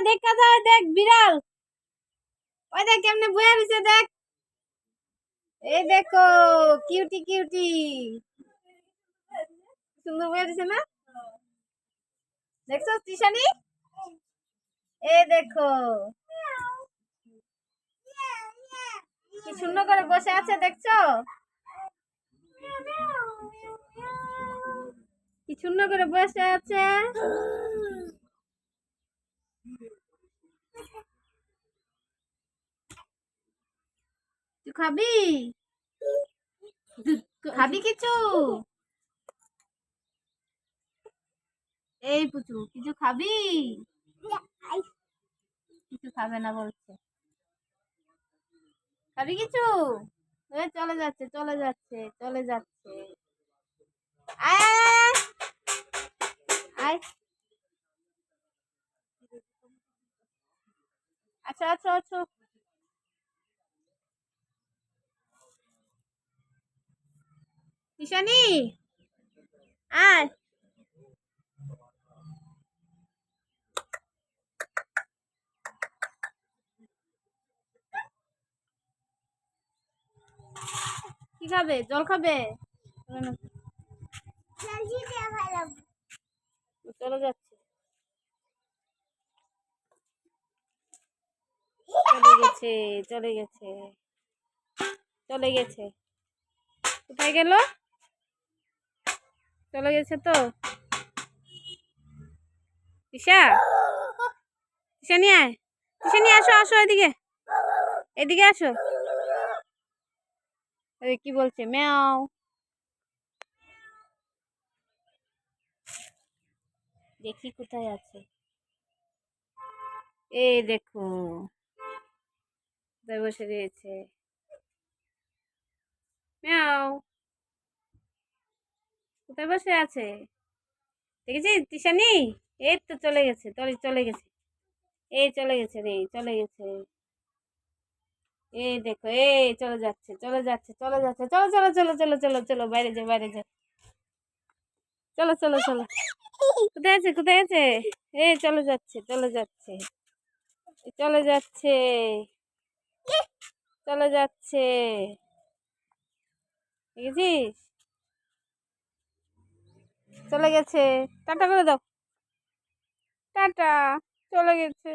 দেখা যায়, দেখ বিড়াল ওই দেখ কেমনে বয়ে রয়েছে, দেখ এই দেখো কিউটি কিউটি সুন্দর বয়ে রয়েছে না, দেখছো তিশানি? এই দেখো কি সুন্দর করে বসে আছে, দেখছো কি সুন্দর করে বসে আছে। তুই খাবি, খাবি কিছু? এই পুচু কিছু খাবি? কিছু খাবে না বলছে, খাবি কিছু? চলে যাচ্ছে চলে যাচ্ছে চলে যাচ্ছে, আয় আয় আয়, আচ্ছা আচ্ছা আচ্ছা, ঈশানী আয়, কি খাবে? জল খাবে? চলে যাচ্ছে, চলে গেছে চলে গেছে চলে গেছে, কোথায় গেল? চলে গেছে তো। ঈশা, ঈশানী আয়, ঈশানী আসো আসো, এদিকে এদিকে আসো। কি বলছে? ম্যাও। দেখি কোথায় আছে, এই দেখো কোথায় বসে রয়েছে, ম্যাও কোথায় বসে আছে, দেখেছিস তিশানি? এই তো চলে গেছে, চলে গেছে, এই চলে গেছে রে, চলে গেছে, এই দেখো এই চলে যাচ্ছে চলে যাচ্ছে চলে যাচ্ছে, চলো চলো চলো চলো চলো চলো, বাইরে যাও বাইরে যাও, চলো চলো চলো, কোথায় আছে কোথায় আছে, এই চলে যাচ্ছে চলে যাচ্ছে চলে যাচ্ছে চলে যাচ্ছে, দেখেছিস? চলে গেছে, টাটা করে দাও, টাটা, চলে গেছে।